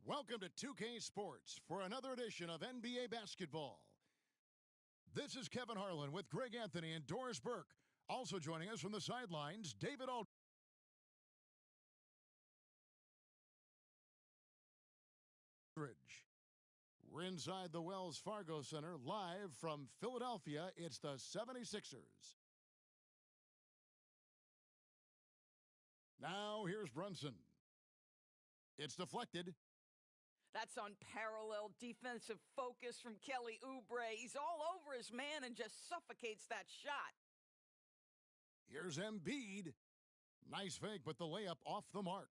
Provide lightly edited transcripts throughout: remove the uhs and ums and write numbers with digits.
Welcome to 2K Sports for another edition of NBA basketball. This is Kevin Harlan with Greg Anthony and Doris Burke. Also joining us from the sidelines, David Aldridge. We're inside the Wells Fargo Center, live from Philadelphia. It's the 76ers. Now here's Brunson. It's deflected. That's unparalleled defensive focus from Kelly Oubre. He's all over his man and just suffocates that shot. Here's Embiid. Nice fake, but the layup off the mark.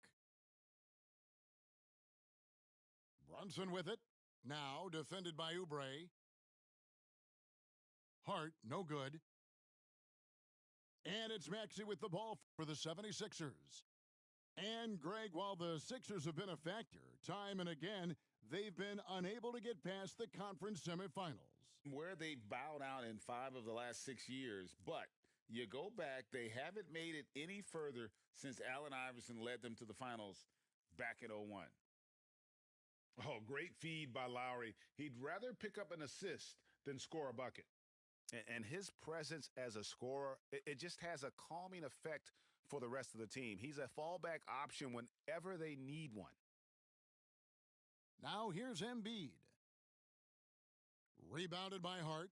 Brunson with it. Now defended by Oubre. Hart, no good. And it's Maxey with the ball for the 76ers. And, Greg, while the Sixers have been a factor, time and again, they've been unable to get past the conference semifinals. Where they've bowed out in 5 of the last 6 years, but you go back, they haven't made it any further since Allen Iverson led them to the finals back in 01. Oh, great feed by Lowry. He'd rather pick up an assist than score a bucket. And his presence as a scorer, it just has a calming effect for the rest of the team. He's a fallback option whenever they need one. Now here's Embiid. Rebounded by Hart.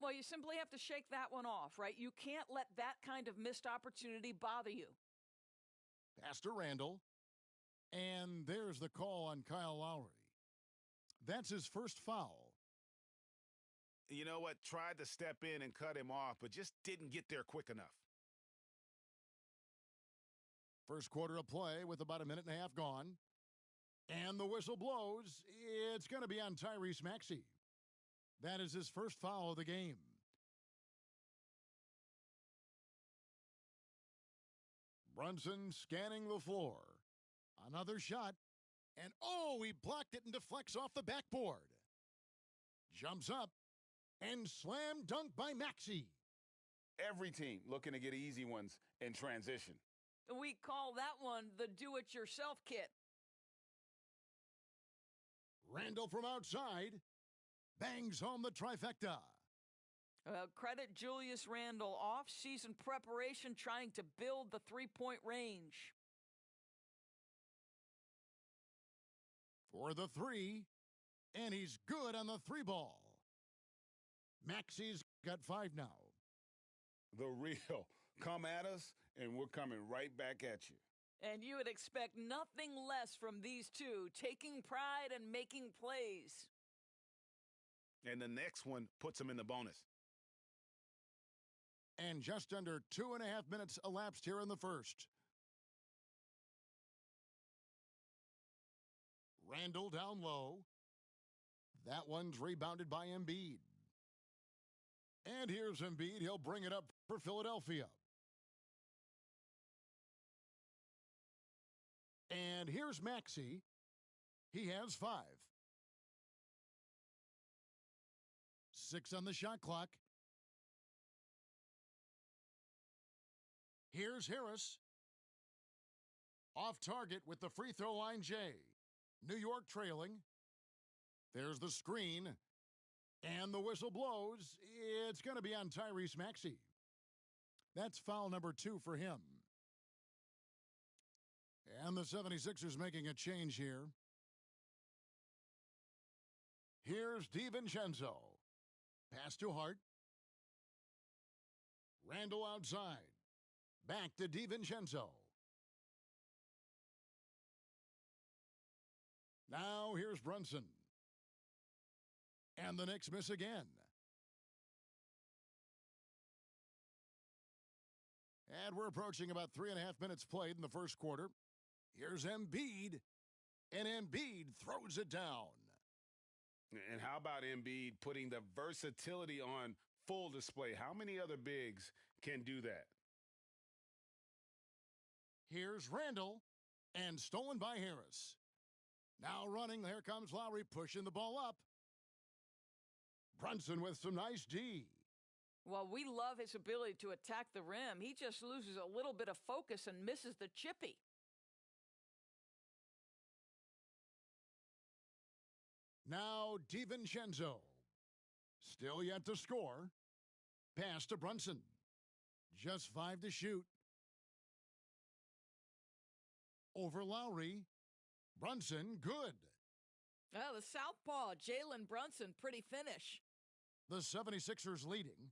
Well, you simply have to shake that one off, right? You can't let that kind of missed opportunity bother you. Pass to Randall. And there's the call on Kyle Lowry. That's his first foul. You know what? Tried to step in and cut him off, but just didn't get there quick enough. First quarter of play with about a minute and a half gone. And the whistle blows. It's going to be on Tyrese Maxey. That is his first foul of the game. Brunson scanning the floor. Another shot. And oh, he blocked it and deflects off the backboard. Jumps up. And slam dunk by Maxey. Every team looking to get easy ones in transition. We call that one the do-it-yourself kit. Randall from outside bangs home the trifecta. Credit Julius Randle, off-season preparation trying to build the three-point range. For the three, and he's good on the three ball. Maxey's got 5 now. The real. Come at us, and we're coming right back at you. And you would expect nothing less from these two, taking pride and making plays. And the next one puts him in the bonus. And just under 2.5 minutes elapsed here in the first. Randall down low. That one's rebounded by Embiid. And here's Embiid. He'll bring it up for Philadelphia. And here's Maxey. He has 5. 6 on the shot clock. Here's Harris. Off target with the free throw line J. New York trailing. There's the screen. And the whistle blows. It's going to be on Tyrese Maxey. That's foul number 2 for him. And the 76ers making a change here. Here's DiVincenzo. Pass to Hart. Randall outside. Back to DiVincenzo. Now here's Brunson. And the Knicks miss again. And we're approaching about 3.5 minutes played in the first quarter. Here's Embiid. And Embiid throws it down. And how about Embiid putting the versatility on full display? How many other bigs can do that? Here's Randall. And stolen by Harris. Now running, here comes Lowry pushing the ball up. Brunson with some nice D. Well, we love his ability to attack the rim. He just loses a little bit of focus and misses the chippy. Now DiVincenzo. Still yet to score. Pass to Brunson. Just 5 to shoot. Over Lowry. Brunson, good. Oh, the southpaw, Jalen Brunson, pretty finish. The 76ers leading.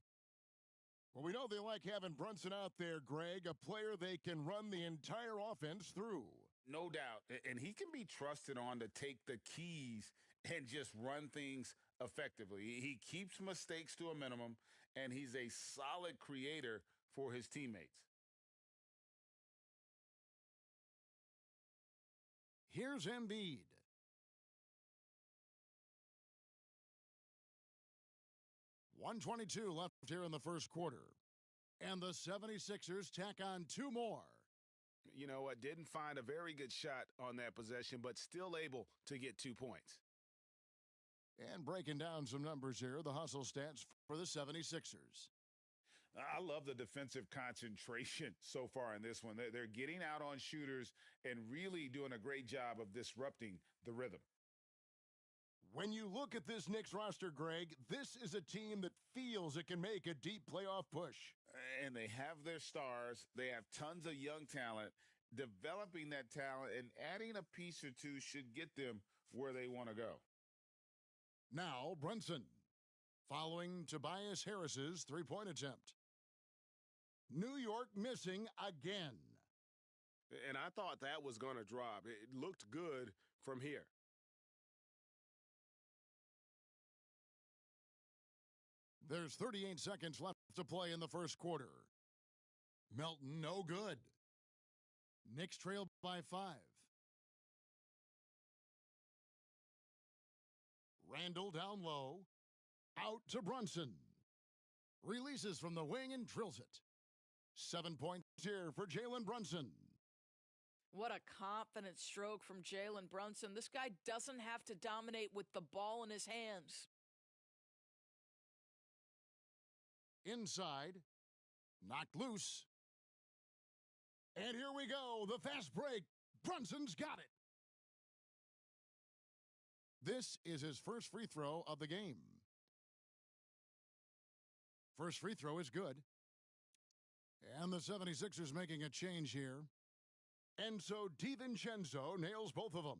Well, we know they like having Brunson out there, Greg, a player they can run the entire offense through. No doubt. And he can be trusted on to take the keys and just run things effectively. He keeps mistakes to a minimum, and he's a solid creator for his teammates. Here's Embiid. .122 left here in the first quarter. And the 76ers tack on 2 more. You know what? Didn't find a very good shot on that possession, but still able to get 2 points. And breaking down some numbers here, the hustle stats for the 76ers. I love the defensive concentration so far in this one. They're getting out on shooters and really doing a great job of disrupting the rhythm. When you look at this Knicks roster, Greg, this is a team that feels it can make a deep playoff push. And they have their stars. They have tons of young talent. Developing that talent and adding a piece or two should get them where they want to go. Now, Brunson, following Tobias Harris's three-point attempt. New York missing again. And I thought that was going to drop. It looked good from here. There's 38 seconds left to play in the first quarter. Melton, no good. Knicks trail by 5. Randall down low. Out to Brunson. Releases from the wing and drills it. 7 points here for Jalen Brunson. What a confident stroke from Jalen Brunson. This guy doesn't have to dominate with the ball in his hands. Inside. Knocked loose. And here we go. The fast break. Brunson's got it. This is his first free throw of the game. First free throw is good. And the 76ers making a change here. And so DiVincenzo nails both of them.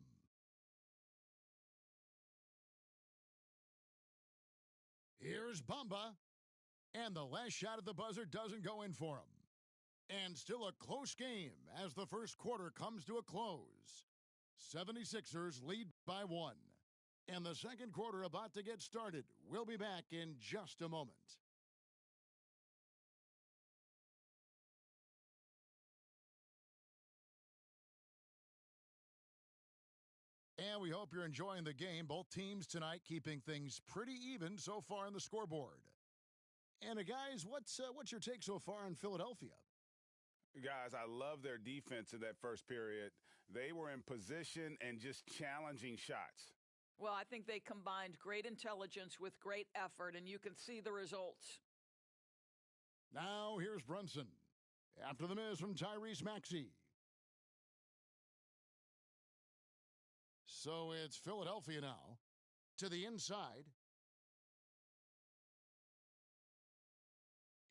Here's Bamba. And the last shot at the buzzer doesn't go in for him. And still a close game as the first quarter comes to a close. 76ers lead by 1. And the second quarter about to get started. We'll be back in just a moment. And we hope you're enjoying the game. Both teams tonight keeping things pretty even so far on the scoreboard. And guys, what's your take so far on Philadelphia? Guys, I love their defense in that first period. They were in position and just challenging shots. Well, I think they combined great intelligence with great effort, and you can see the results. Now here's Brunson. After the miss from Tyrese Maxey. So it's Philadelphia now. To the inside.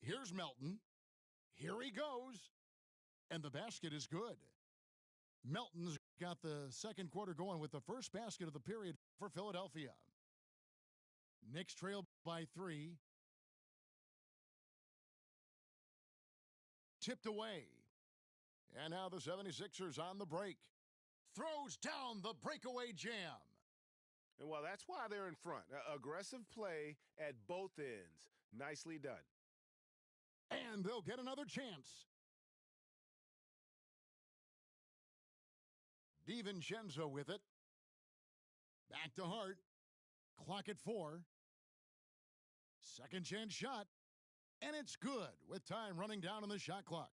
Here's Melton. Here he goes. And the basket is good. Melton's got the second quarter going with the first basket of the period for Philadelphia. Knicks trail by 3. Tipped away. And now the 76ers on the break. Throws down the breakaway jam. And well, that's why they're in front. Aggressive play at both ends. Nicely done. And they'll get another chance. DiVincenzo with it. Back to Hart. Clock at 4. Second chance shot. And it's good with time running down on the shot clock.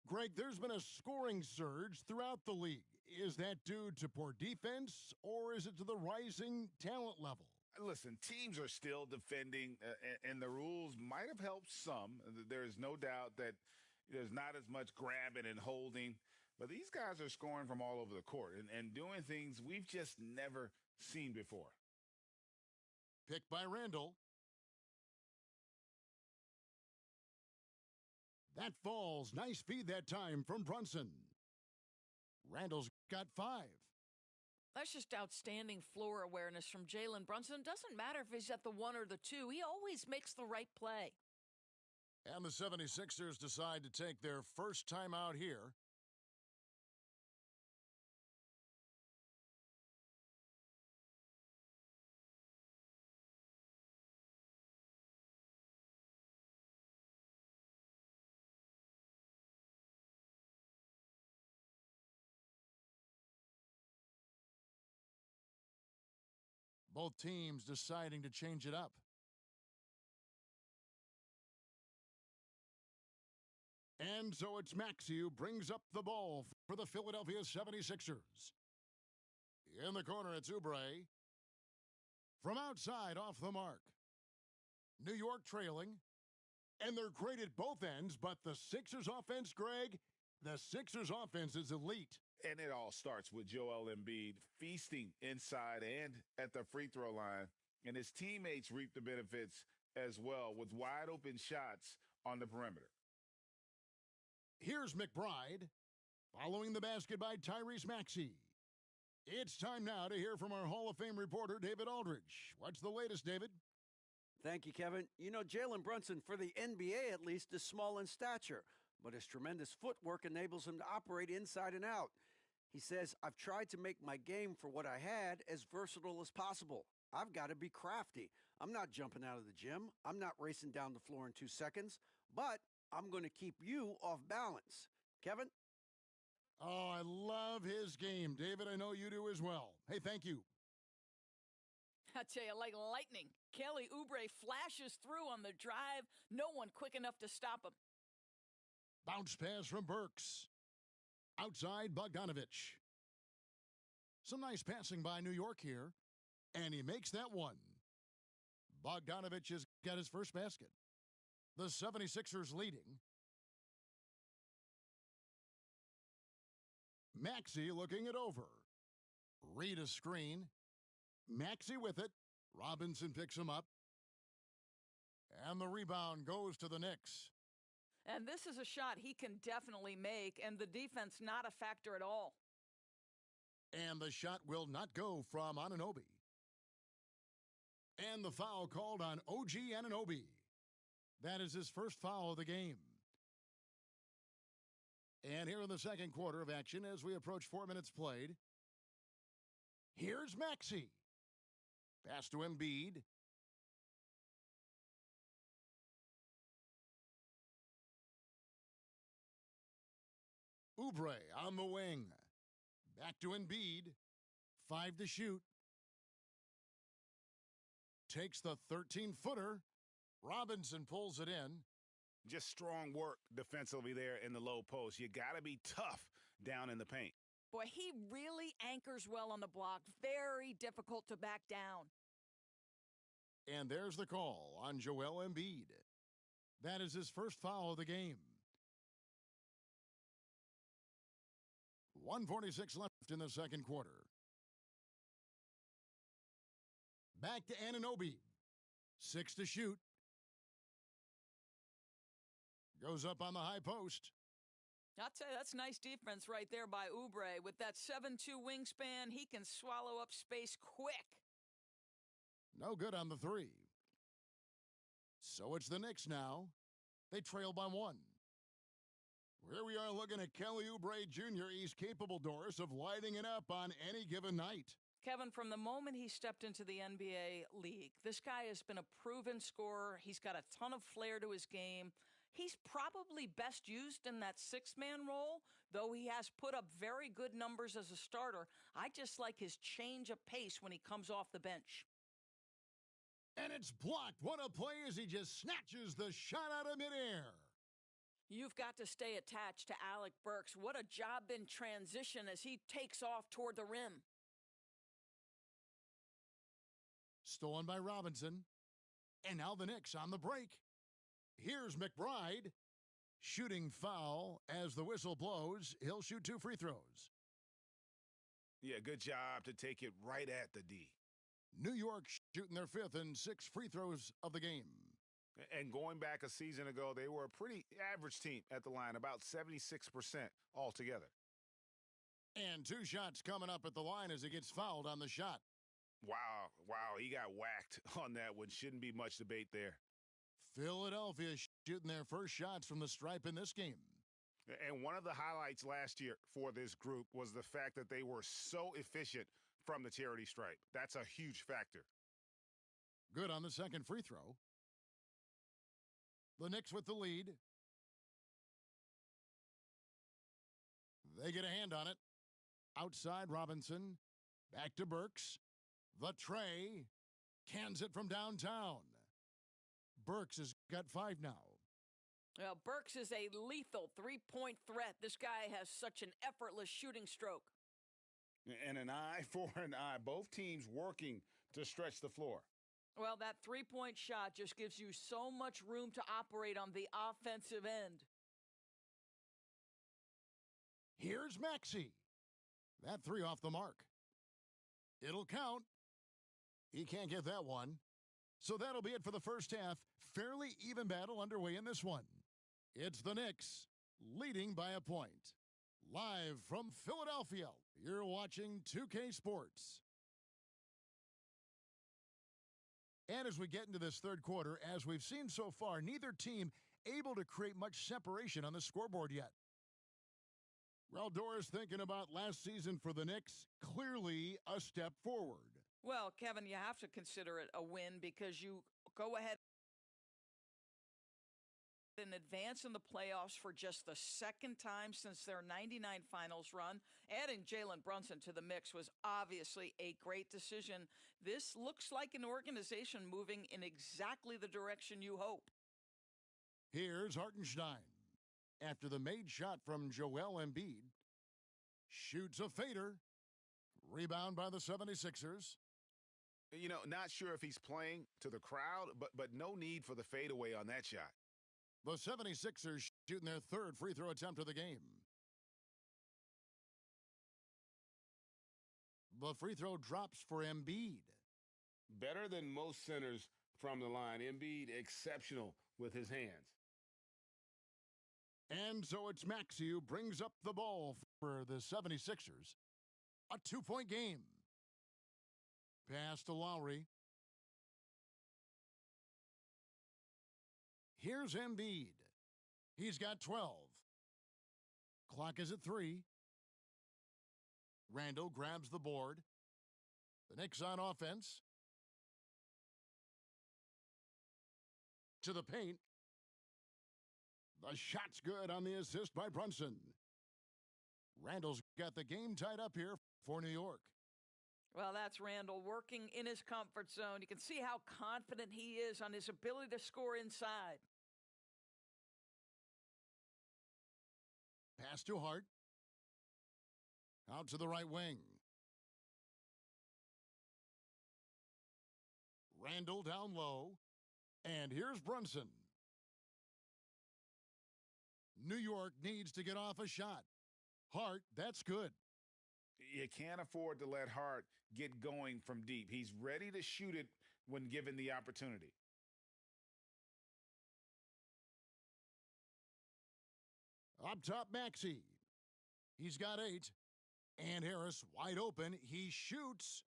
Greg, there's been a scoring surge throughout the league. Is that due to poor defense, or is it to the rising talent level? Listen, teams are still defending, and the rules might have helped some. There's no doubt that there's not as much grabbing and holding. But these guys are scoring from all over the court and doing things we've just never seen before. Picked by Randall. That falls. Nice feed that time from Brunson. Randall's got 5. That's just outstanding floor awareness from Jalen Brunson. Doesn't matter if he's at the 1 or the 2. He always makes the right play. And the 76ers decide to take their first time out here. Both teams deciding to change it up. And so it's Maxey who brings up the ball for the Philadelphia 76ers. In the corner, it's Oubre. From outside, off the mark. New York trailing. And they're great at both ends, but the Sixers offense, Greg, the Sixers offense is elite. And it all starts with Joel Embiid feasting inside and at the free throw line. And his teammates reap the benefits as well with wide open shots on the perimeter. Here's McBride, following the basket by Tyrese Maxey. It's time now to hear from our Hall of Fame reporter, David Aldridge. What's the latest, David? Thank you, Kevin. You know, Jalen Brunson, for the NBA at least, is small in stature, but his tremendous footwork enables him to operate inside and out. He says, I've tried to make my game for what I had as versatile as possible. I've got to be crafty. I'm not jumping out of the gym. I'm not racing down the floor in 2 seconds, but I'm going to keep you off balance. Kevin? Oh, I love his game. David, I know you do as well. Hey, thank you. I tell you, like lightning, Kelly Oubre flashes through on the drive. No one quick enough to stop him. Bounce pass from Burks. Outside, Bogdanovich. Some nice passing by New York here. And he makes that one. Bogdanovich has got his first basket. The 76ers leading. Maxey looking it over. Read a screen. Maxey with it. Robinson picks him up. And the rebound goes to the Knicks. And this is a shot he can definitely make, and the defense not a factor at all. And the shot will not go from Anunoby. And the foul called on OG Anunoby. That is his first foul of the game. And here in the second quarter of action, as we approach 4 minutes played, here's Maxey. Pass to Embiid. Oubre on the wing. Back to Embiid. 5 to shoot. Takes the 13-footer. Robinson pulls it in. Just strong work defensively there in the low post. You got to be tough down in the paint. Boy, he really anchors well on the block. Very difficult to back down. And there's the call on Joel Embiid. That is his first foul of the game. 1:46 left in the second quarter. Back to Anunoby. 6 to shoot. Goes up on the high post. I'll tell you, that's nice defense right there by Oubre. With that 7'2" wingspan, he can swallow up space quick. No good on the 3. So it's the Knicks now. They trail by 1. Here we are looking at Kelly Oubre Jr. He's capable, Doris, of lighting it up on any given night. Kevin, from the moment he stepped into the NBA league, this guy has been a proven scorer. He's got a ton of flair to his game. He's probably best used in that 6-man role, though he has put up very good numbers as a starter. I just like his change of pace when he comes off the bench. And it's blocked. What a play as he just snatches the shot out of midair. You've got to stay attached to Alec Burks. What a job in transition as he takes off toward the rim. Stolen by Robinson. And now the Knicks on the break. Here's McBride. Shooting foul as the whistle blows. He'll shoot 2 free throws. Yeah, good job to take it right at the D. New York shooting their fifth and sixth free throws of the game. And going back a season ago, they were a pretty average team at the line, about 76% altogether. And 2 shots coming up at the line as he gets fouled on the shot. Wow, he got whacked on that one. Shouldn't be much debate there. Philadelphia shooting their first shots from the stripe in this game. And one of the highlights last year for this group was the fact that they were so efficient from the charity stripe. That's a huge factor. Good on the second free throw. The Knicks with the lead. They get a hand on it. Outside Robinson. Back to Burks. The tray. Cans it from downtown. Burks has got 5 now. Well, Burks is a lethal three-point threat. This guy has such an effortless shooting stroke. And an eye for an eye. Both teams working to stretch the floor. Well, that three-point shot just gives you so much room to operate on the offensive end. Here's Maxey. That 3 off the mark. It'll count. He can't get that one. So that'll be it for the first half. Fairly even battle underway in this one. It's the Knicks leading by a point. Live from Philadelphia, you're watching 2K Sports. And as we get into this third quarter, as we've seen so far, neither team able to create much separation on the scoreboard yet. Well, Doris, thinking about last season for the Knicks, clearly a step forward. Well, Kevin, you have to consider it a win because you go ahead and advance in the playoffs for just the second time since their 99 finals run. Adding Jalen Brunson to the mix was obviously a great decision. This looks like an organization moving in exactly the direction you hope. Here's Hartenstein. After the made shot from Joel Embiid, shoots a fader. Rebound by the 76ers. You know, not sure if he's playing to the crowd, but no need for the fadeaway on that shot. The 76ers shooting their third free throw attempt of the game. The free throw drops for Embiid. Better than most centers from the line. Embiid exceptional with his hands. And so it's Maxey who brings up the ball for the 76ers. A 2-point game. Pass to Lowry. Here's Embiid. He's got 12. Clock is at 3. Randall grabs the board. The Knicks on offense. To the paint. The shot's good on the assist by Brunson. Randall's got the game tied up here for New York. Well, that's Randall working in his comfort zone. You can see how confident he is on his ability to score inside. Pass to Hart. Out to the right wing. Randall down low. And here's Brunson. New York needs to get off a shot. Hart, that's good. You can't afford to let Hart get going from deep. He's ready to shoot it when given the opportunity. Up top, Maxey. He's got 8. And Harris wide open. He shoots.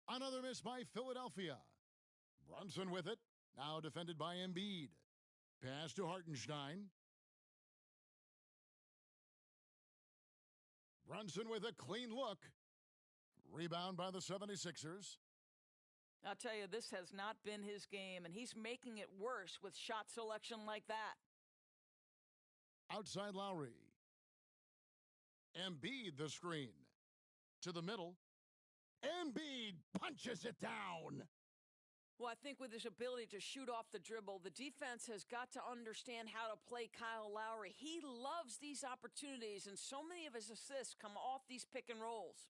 Another miss by Philadelphia. Brunson with it. Now defended by Embiid. Pass to Hartenstein. Brunson with a clean look. Rebound by the 76ers. I'll tell you, this has not been his game, and he's making it worse with shot selection like that. Outside Lowry. Embiid the screen. To the middle. Embiid punches it down. Well, I think with his ability to shoot off the dribble, the defense has got to understand how to play Kyle Lowry. He loves these opportunities, and so many of his assists come off these pick and rolls.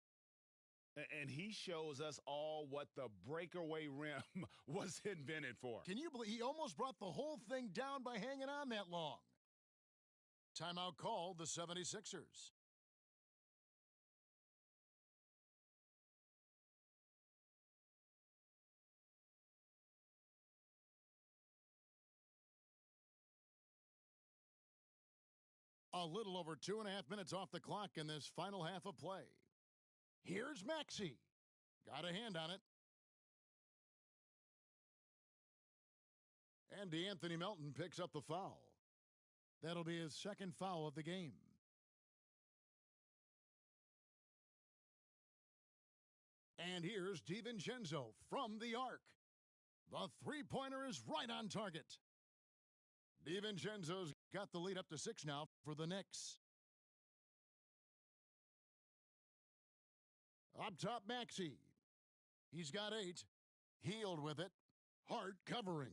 And he shows us all what the breakaway rim was invented for. Can you believe he almost brought the whole thing down by hanging on that long? Timeout called the 76ers. A little over 2.5 minutes off the clock in this final half of play. Here's Maxey. Got a hand on it. And DeAnthony Melton picks up the foul. That'll be his second foul of the game. And here's DiVincenzo from the arc. The three-pointer is right on target. DiVincenzo's got the lead up to 6 now for the Knicks. Up top, Maxey. He's got 8. Healed with it. Hart covering.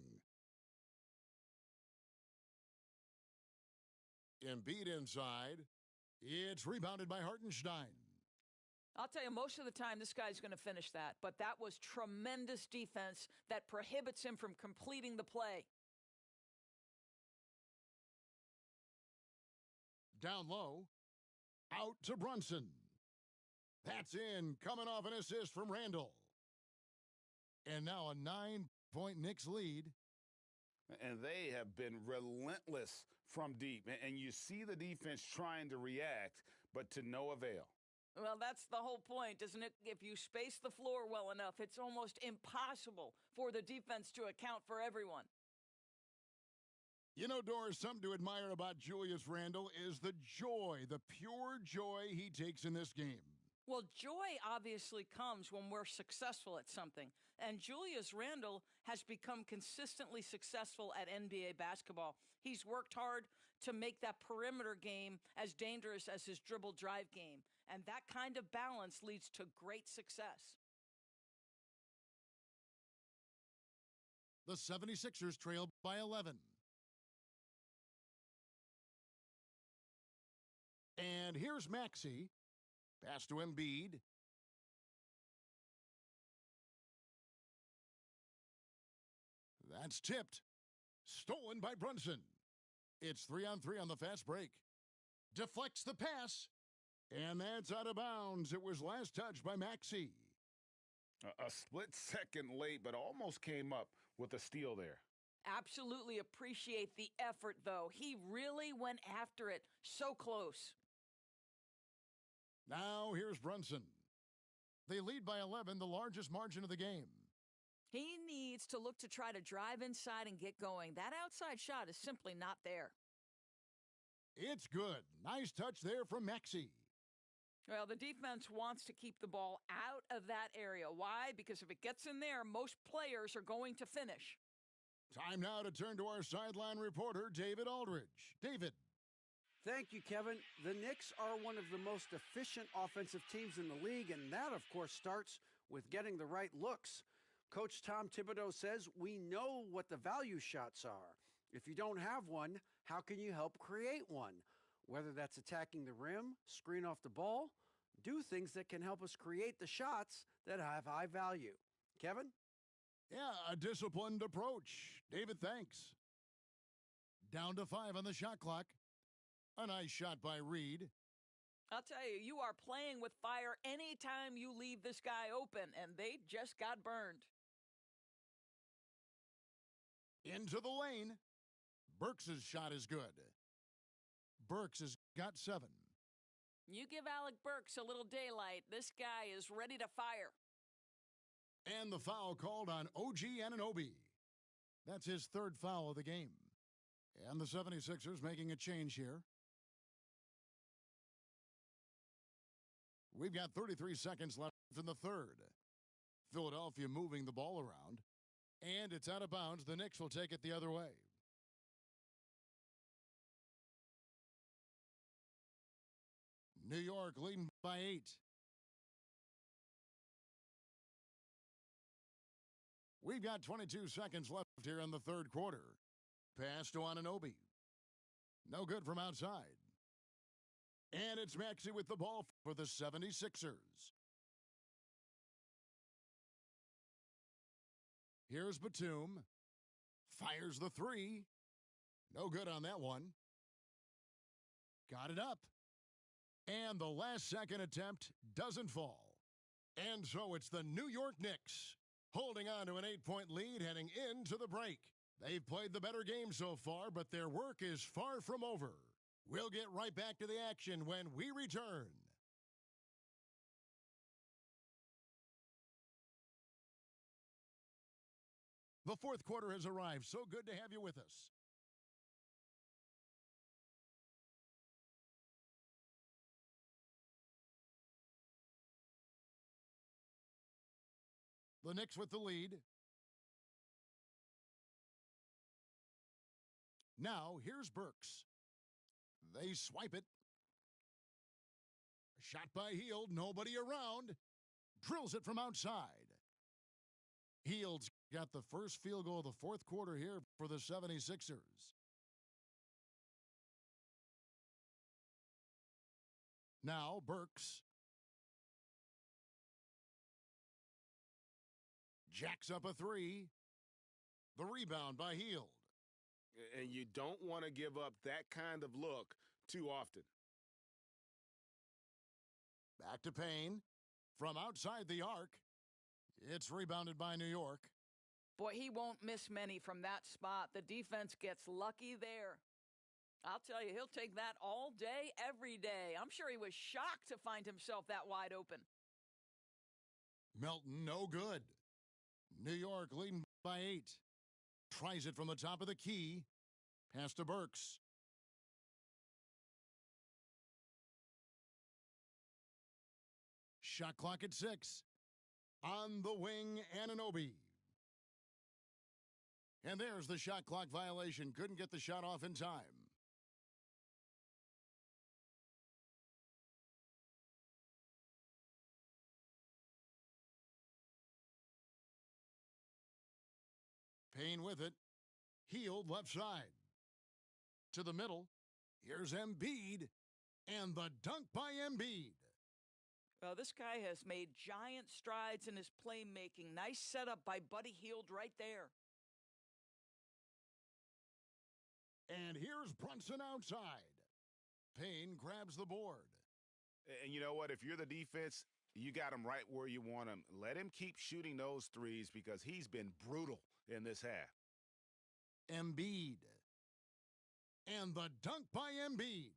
Embiid inside. It's rebounded by Hartenstein. I'll tell you, most of the time, this guy's going to finish that. But that was tremendous defense that prohibits him from completing the play. Down low. Out to Brunson. That's in. Coming off an assist from Randall. And now a 9-point Knicks lead. And they have been relentless from deep. And you see the defense trying to react, but to no avail. Well, that's the whole point, isn't it? If you space the floor well enough, it's almost impossible for the defense to account for everyone. You know, Doris, something to admire about Julius Randle is the joy, the pure joy he takes in this game. Well, joy obviously comes when we're successful at something. And Julius Randle has become consistently successful at NBA basketball. He's worked hard to make that perimeter game as dangerous as his dribble drive game. And that kind of balance leads to great success. The 76ers trail by 11. And here's Maxey. Pass to Embiid. That's tipped. Stolen by Brunson. It's 3-on-3 on the fast break. Deflects the pass. And that's out of bounds. It was last touched by Maxey. A split second late, but almost came up with a steal there. Absolutely appreciate the effort, though. He really went after it so close. Now here's Brunson. They lead by 11, the largest margin of the game. He needs to look to try to drive inside and get going. That outside shot is simply not there. It's good. Nice touch there from Maxey. Well, the defense wants to keep the ball out of that area. Why? Because if it gets in there, most players are going to finish. Time now to turn to our sideline reporter, David Aldridge. David. Thank you, Kevin. The Knicks are one of the most efficient offensive teams in the league, and that, of course, starts with getting the right looks. Coach Tom Thibodeau says we know what the value shots are. If you don't have one, how can you help create one? Whether that's attacking the rim, screen off the ball, do things that can help us create the shots that have high value. Kevin? Yeah, a disciplined approach. David, thanks. Down to 5 on the shot clock. A nice shot by Reed. I'll tell you, you are playing with fire anytime you leave this guy open, and they just got burned. Into the lane. Burks' shot is good. Burks has got 7. You give Alec Burks a little daylight, this guy is ready to fire. And the foul called on OG Anunoby. That's his 3rd foul of the game. And the 76ers making a change here. We've got 33 seconds left in the 3rd. Philadelphia moving the ball around. And it's out of bounds. The Knicks will take it the other way. New York leading by 8. We've got 22 seconds left here in the 3rd quarter. Pass to Anunoby. No good from outside. And it's Maxey with the ball for the 76ers. Here's Batum. Fires the 3. No good on that one. Got it up. And the last second attempt doesn't fall. And so it's the New York Knicks holding on to an 8-point lead heading into the break. They've played the better game so far, but their work is far from over. We'll get right back to the action when we return. The fourth quarter has arrived. So good to have you with us. The Knicks with the lead. Now, here's Burks. They swipe it. Shot by Hield, nobody around. Drills it from outside. Hield's got the first field goal of the fourth quarter here for the 76ers. Now, Burks. Jacks up a three. The rebound by Hield. And you don't want to give up that kind of look too often. Back to Payne. From outside the arc. It's rebounded by New York. Boy, he won't miss many from that spot. The defense gets lucky there. I'll tell you, he'll take that all day, every day. I'm sure he was shocked to find himself that wide open. Melton, no good. New York leading by 8. Tries it from the top of the key. Pass to Burks. Shot clock at 6. On the wing, Anunoby. And there's the shot clock violation. Couldn't get the shot off in time. Payne with it. Hield left side. To the middle. Here's Embiid. And the dunk by Embiid. Well, this guy has made giant strides in his playmaking. Nice setup by Buddy Hield right there. And here's Brunson outside. Payne grabs the board. And you know what? If you're the defense, you got him right where you want him. Let him keep shooting those threes because he's been brutal in this half. Embiid. And the dunk by Embiid.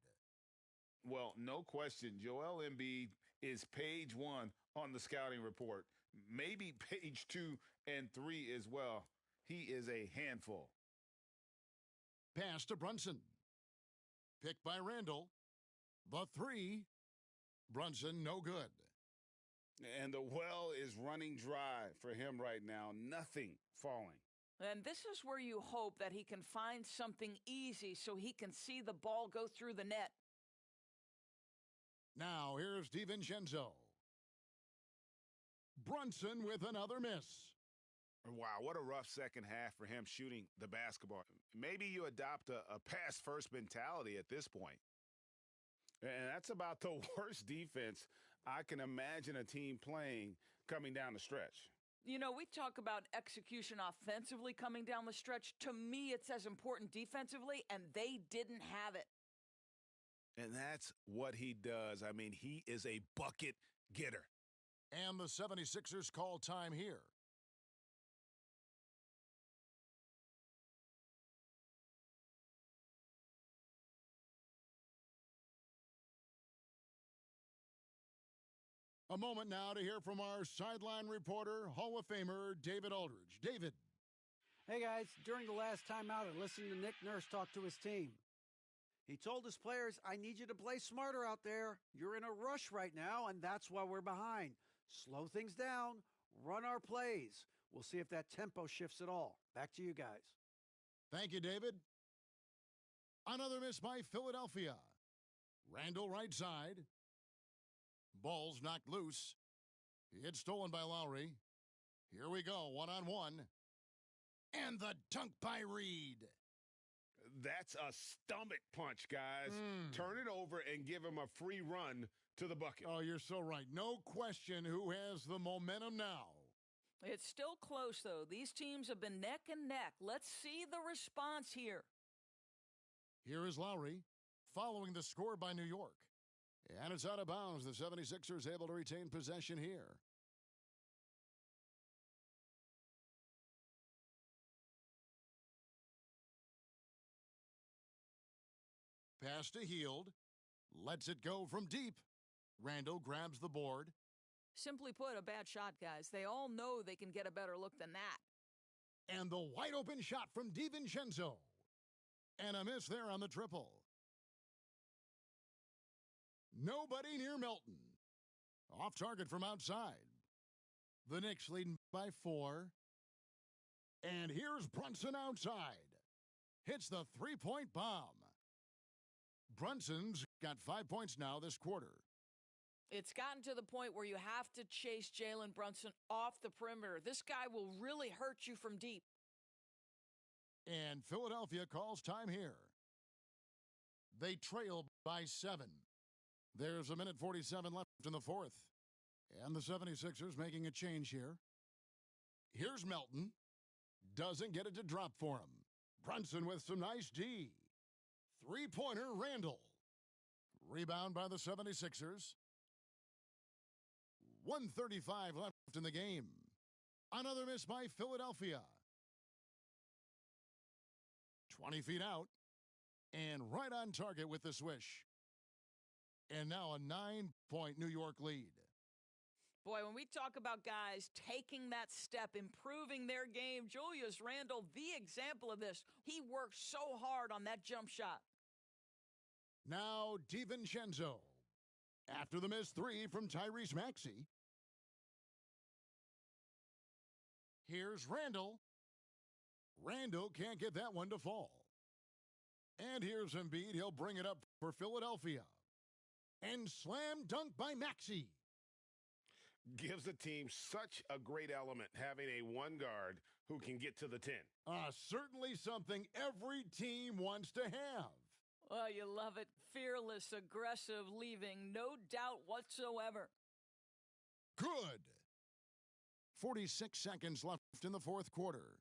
Well, no question, Joel Embiid is page 1 on the scouting report. Maybe page 2 and 3 as well. He is a handful. Pass to Brunson. Picked by Randall. The 3. Brunson, no good. And the well is running dry for him right now. Nothing falling. And this is where you hope that he can find something easy so he can see the ball go through the net. Now, here's DiVincenzo. Brunson with another miss. Wow, what a rough second half for him shooting the basketball. Maybe you adopt a pass-first mentality at this point. And that's about the worst defense I can imagine a team playing coming down the stretch. You know, we talk about execution offensively coming down the stretch. To me, it's as important defensively, and they didn't have it. And that's what he does. I mean, he is a bucket getter. And the 76ers call time here. A moment now to hear from our sideline reporter, Hall of Famer David Aldridge. David. Hey, guys. During the last timeout, I listened to Nick Nurse talk to his team. He told his players, I need you to play smarter out there. You're in a rush right now, and that's why we're behind. Slow things down. Run our plays. We'll see if that tempo shifts at all. Back to you guys. Thank you, David. Another miss by Philadelphia. Randall right side. Ball's knocked loose. It's stolen by Lowry. Here we go, one-on-one. And the dunk by Reed. That's a stomach punch, guys. Turn it over and give him a free run to the bucket. Oh, you're so right. No question who has the momentum now. It's still close, though. These teams have been neck and neck. Let's see the response here. Here is Lowry, following the score by New York. And it's out of bounds. The 76ers able to retain possession here. Pass to Heald. Lets it go from deep. Randall grabs the board. Simply put, a bad shot, guys. They all know they can get a better look than that. And the wide open shot from DiVincenzo. And a miss there on the triple. Nobody near Melton. Off target from outside. The Knicks leading by 4. And here's Brunson outside. Hits the three-point bomb. Brunson's got 5 points now this quarter. It's gotten to the point where you have to chase Jalen Brunson off the perimeter. This guy will really hurt you from deep. And Philadelphia calls time here. They trail by 7. There's a minute 47 left in the fourth. And the 76ers making a change here. Here's Melton. Doesn't get it to drop for him. Brunson with some nice D. Three-pointer, Randall. Rebound by the 76ers. 1:35 left in the game. Another miss by Philadelphia. 20 feet out. And right on target with the swish. And now a 9-point New York lead. Boy, when we talk about guys taking that step, improving their game, Julius Randle, the example of this. He worked so hard on that jump shot. Now DiVincenzo. After the missed 3 from Tyrese Maxey. Here's Randall. Randall can't get that one to fall. And here's Embiid. He'll bring it up for Philadelphia. And slam dunk by Maxey. Gives the team such a great element having a one guard who can get to the 10. Certainly something every team wants to have. Oh, you love it. Fearless, aggressive, leaving no doubt whatsoever. Good. 46 seconds left in the fourth quarter.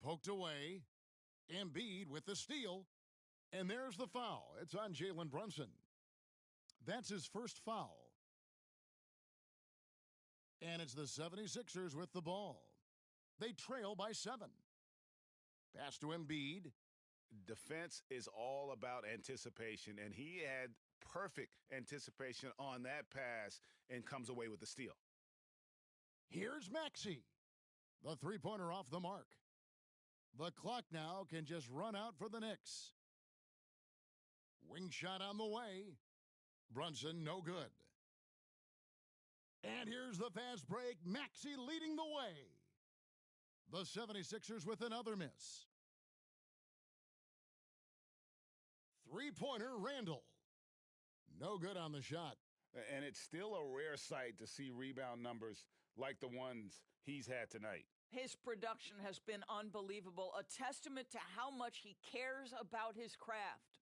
Poked away. Embiid with the steal. And there's the foul. It's on Jalen Brunson. That's his first foul. And it's the 76ers with the ball. They trail by 7. Pass to Embiid. Defense is all about anticipation, and he had perfect anticipation on that pass and comes away with the steal. Here's Maxey. The three-pointer off the mark. The clock now can just run out for the Knicks. Wing shot on the way. Brunson, no good. And here's the fast break. Maxey leading the way. The 76ers with another miss. Three-pointer, Randall. No good on the shot. And it's still a rare sight to see rebound numbers like the ones he's had tonight. His production has been unbelievable, a testament to how much he cares about his craft.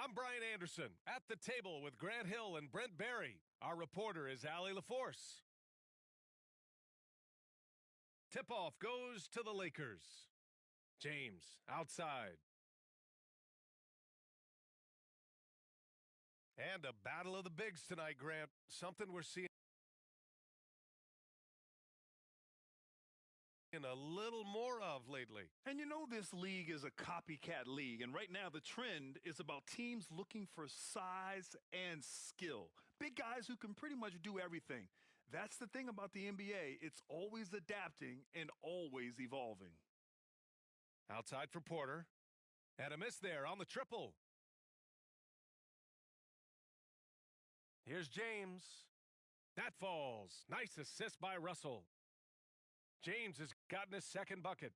I'm Brian Anderson at the table with Grant Hill and Brent Barry. Our reporter is Allie LaForce. Tip-off goes to the Lakers. James outside. And a battle of the bigs tonight, Grant. Something we're seeing a little more of lately. And you know this league is a copycat league, and right now the trend is about teams looking for size and skill. Big guys who can pretty much do everything. That's the thing about the NBA. It's always adapting and always evolving. Outside for Porter. And a miss there on the triple. Here's James. That falls. Nice assist by Russell. James has gotten his second bucket.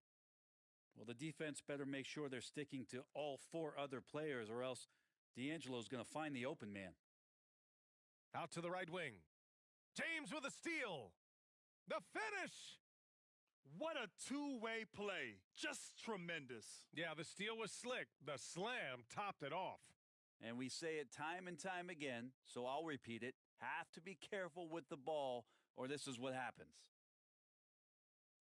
Well, the defense better make sure they're sticking to all four other players, or else D'Angelo's going to find the open man. Out to the right wing. James with a steal. The finish. What a two-way play. Just tremendous. Yeah, the steal was slick. The slam topped it off. And we say it time and time again, so I'll repeat it. Have to be careful with the ball, or this is what happens.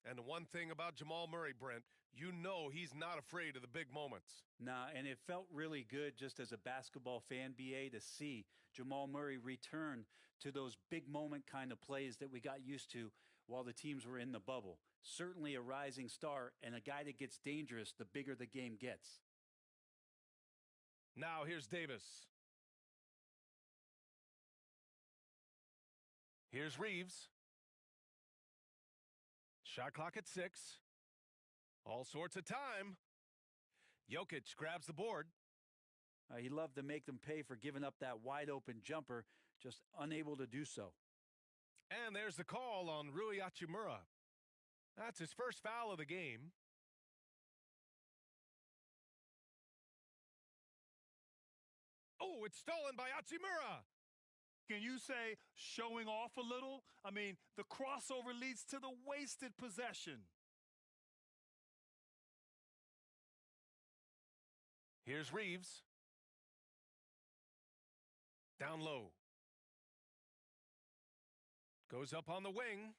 And the one thing about Jamal Murray, Brent, you know he's not afraid of the big moments. Nah, and it felt really good just as a basketball fan, BA, to see Jamal Murray return to those big moment kind of plays that we got used to while the teams were in the bubble. Certainly a rising star and a guy that gets dangerous the bigger the game gets. Now here's Davis. Here's Reeves. Shot clock at 6. All sorts of time. Jokic grabs the board. He loved to make them pay for giving up that wide-open jumper, just unable to do so. And there's the call on Rui Hachimura. That's his first foul of the game. Oh, it's stolen by Hachimura. Can you say showing off a little? I mean, the crossover leads to the wasted possession. Here's Reeves. Down low. Goes up on the wing.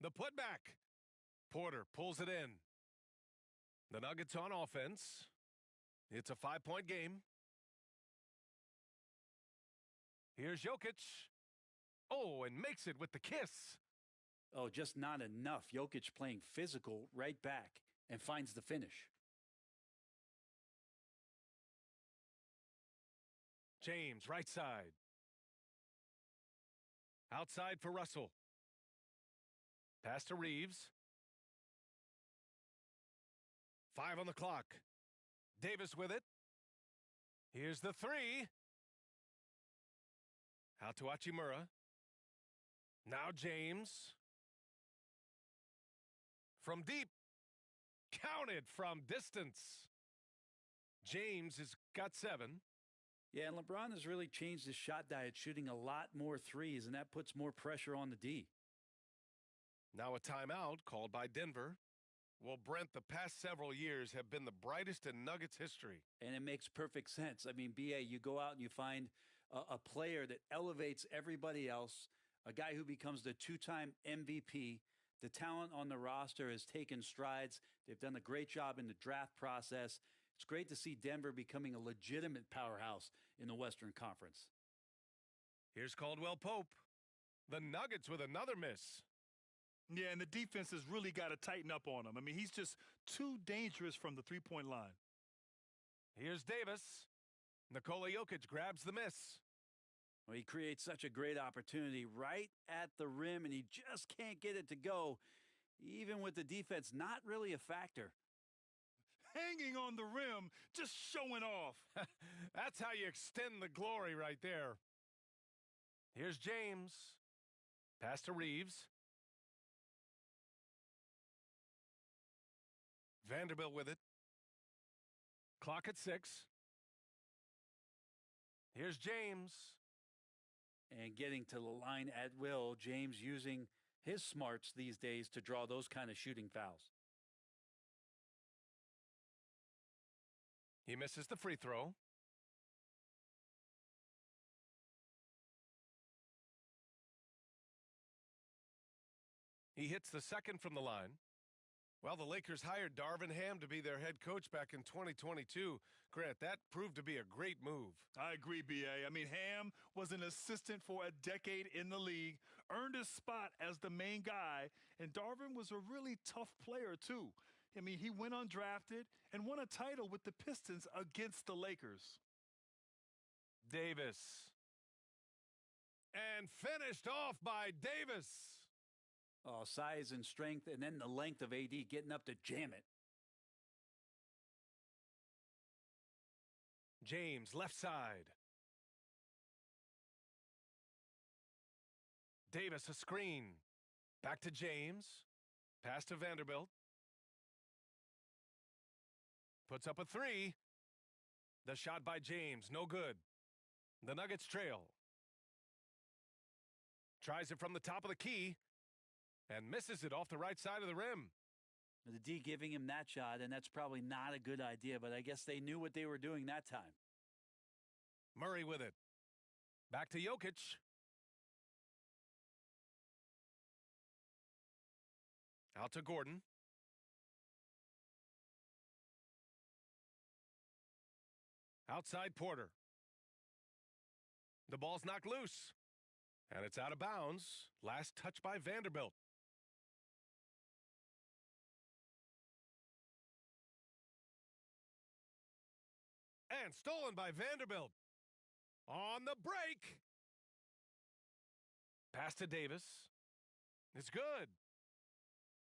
The putback. Porter pulls it in. The Nuggets on offense. It's a 5-point game. Here's Jokic. Oh, and makes it with the kiss. Oh, just not enough. Jokic playing physical right back and finds the finish. James, right side. Outside for Russell. Pass to Reeves. 5 on the clock. Davis with it. Here's the 3. Out to Hachimura. Now James. From deep. Counted from distance. James has got 7. Yeah, and LeBron has really changed his shot diet, shooting a lot more threes, and that puts more pressure on the D. Now a timeout called by Denver. Well, Brent, the past several years have been the brightest in Nuggets history. And it makes perfect sense. I mean, BA, you go out and you find a player that elevates everybody else, a guy who becomes the 2-time MVP. The talent on the roster has taken strides. They've done a great job in the draft process. It's great to see Denver becoming a legitimate powerhouse in the Western Conference. Here's Caldwell Pope. The Nuggets with another miss. Yeah, and the defense has really got to tighten up on him. I mean, he's just too dangerous from the three-point line. Here's Davis. Nikola Jokic grabs the miss. Well, he creates such a great opportunity right at the rim, and he just can't get it to go, even with the defense not really a factor. Hanging on the rim, just showing off. That's how you extend the glory right there. Here's James. Pass to Reeves. Vanderbilt with it. Clock at 6. Here's James. And getting to the line at will, James using his smarts these days to draw those kind of shooting fouls. He misses the free throw. He hits the second from the line. Well, the Lakers hired Darvin Ham to be their head coach back in 2022. Grant, that proved to be a great move. I agree, B.A. I mean, Ham was an assistant for a decade in the league, earned his spot as the main guy, and Darvin was a really tough player, too. I mean, he went undrafted and won a title with the Pistons against the Lakers. Davis. And finished off by Davis. Oh, size and strength, and then the length of AD getting up to jam it. James, left side. Davis, a screen. Back to James. Pass to Vanderbilt. Puts up a three. The shot by James, no good. The Nuggets trail. Tries it from the top of the key. And misses it off the right side of the rim. The D giving him that shot, and that's probably not a good idea, but I guess they knew what they were doing that time. Murray with it. Back to Jokic. Out to Gordon. Outside Porter. The ball's knocked loose. And it's out of bounds. Last touch by Vanderbilt. And stolen by Vanderbilt. On the break. Pass to Davis. It's good.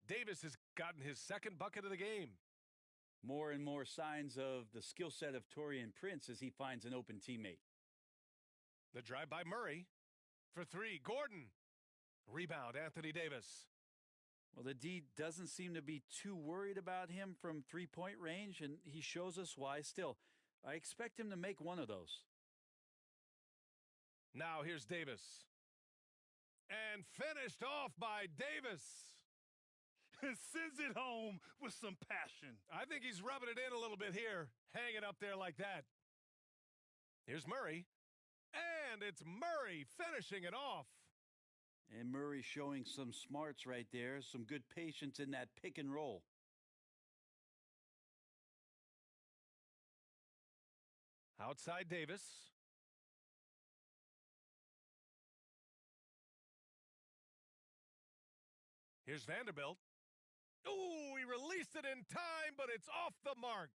Davis has gotten his second bucket of the game. More and more signs of the skill set of Taurean Prince as he finds an open teammate. The drive by Murray. For three, Gordon. Rebound, Anthony Davis. Well, the D doesn't seem to be too worried about him from three-point range, and he shows us why still. I expect him to make one of those. Now here's Davis. And finished off by Davis. Sends it home with some passion. I think he's rubbing it in a little bit here. Hang it up there like that. Here's Murray. And it's Murray finishing it off. And Murray showing some smarts right there, some good patience in that pick and roll. Outside Davis. Here's Vanderbilt. Ooh, he released it in time, but it's off the mark.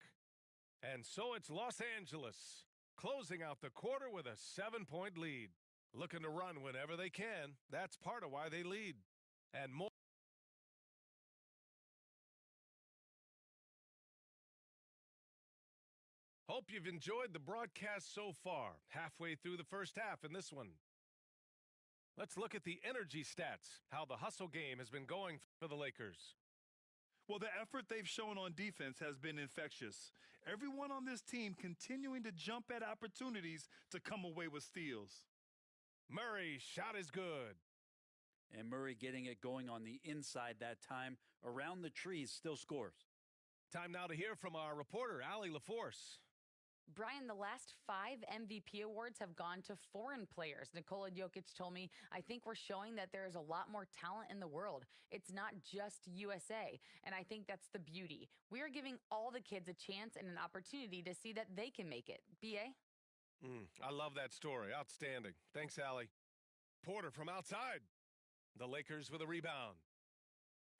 And so it's Los Angeles, closing out the quarter with a 7-point lead. Looking to run whenever they can. That's part of why they lead. And more. Hope you've enjoyed the broadcast so far, halfway through the first half in this one. Let's look at the energy stats, how the hustle game has been going for the Lakers. Well, the effort they've shown on defense has been infectious. Everyone on this team continuing to jump at opportunities to come away with steals. Murray's shot is good. And Murray getting it going on the inside that time. Around the trees, still scores. Time now to hear from our reporter, Allie LaForce. Brian, the last 5 MVP awards have gone to foreign players. Nikola Jokic told me, I think we're showing that there is a lot more talent in the world. It's not just USA. And I think that's the beauty. We are giving all the kids a chance and an opportunity to see that they can make it. B.A.? I love that story. Outstanding. Thanks, Allie. Porter from outside. The Lakers with a rebound.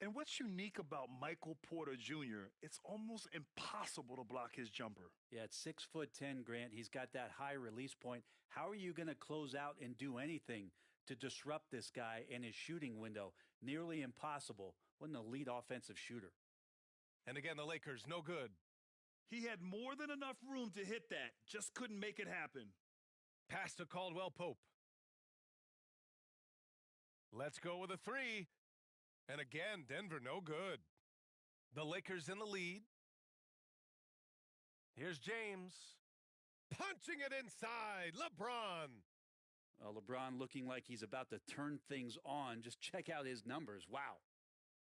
And what's unique about Michael Porter Jr., it's almost impossible to block his jumper. Yeah, at 6'10", Grant, he's got that high release point. How are you going to close out and do anything to disrupt this guy and his shooting window? Nearly impossible. What an elite offensive shooter. And again, the Lakers, no good. He had more than enough room to hit that, just couldn't make it happen. Pass to Caldwell Pope. Let's go with a three. And again, Denver, no good. The Lakers in the lead. Here's James. Punching it inside. LeBron. LeBron looking like he's about to turn things on. Just check out his numbers. Wow.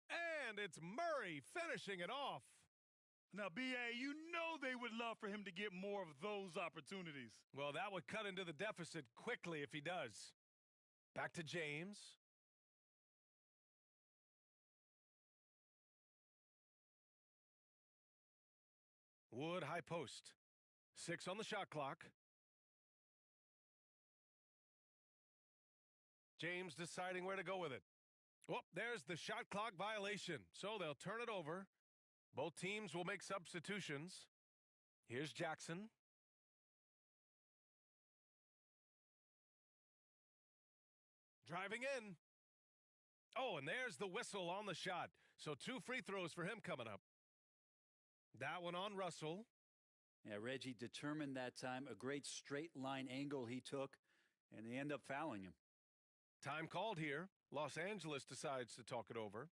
And it's Murray finishing it off. Now, B.A., you know they would love for him to get more of those opportunities. Well, that would cut into the deficit quickly if he does. Back to James. Wood high post. 6 on the shot clock. James deciding where to go with it. Oh, there's the shot clock violation. So they'll turn it over. Both teams will make substitutions. Here's Jackson. Driving in. Oh, and there's the whistle on the shot. So 2 free throws for him coming up. That one on Russell. Yeah, Reggie determined that time. A great straight line angle he took, and they end up fouling him. Time called here. Los Angeles decides to talk it over.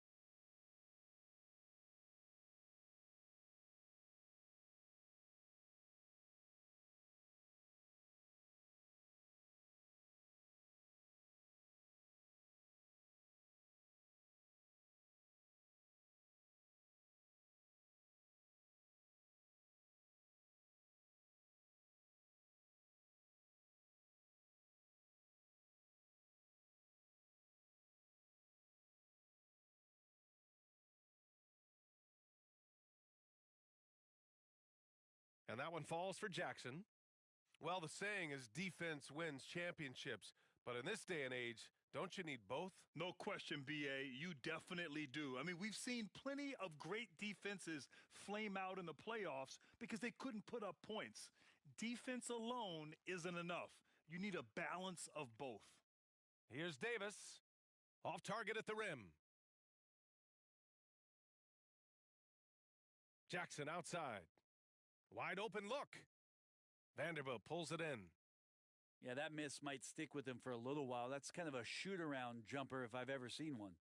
And that one falls for Jackson. Well, the saying is defense wins championships. But in this day and age, don't you need both? No question, BA. You definitely do. I mean, we've seen plenty of great defenses flame out in the playoffs because they couldn't put up points. Defense alone isn't enough. You need a balance of both. Here's Davis. Off target at the rim. Jackson outside. Wide open look. Vanderbilt pulls it in. Yeah, that miss might stick with him for a little while. That's kind of a shoot-around jumper if I've ever seen one.